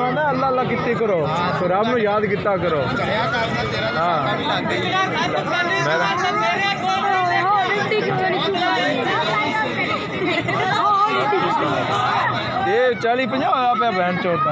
आना अल्लाह अल्लाह कितनी करो तो रब नूं याद किता करो। हाँ ये 40-50 होया पे बहन चोता।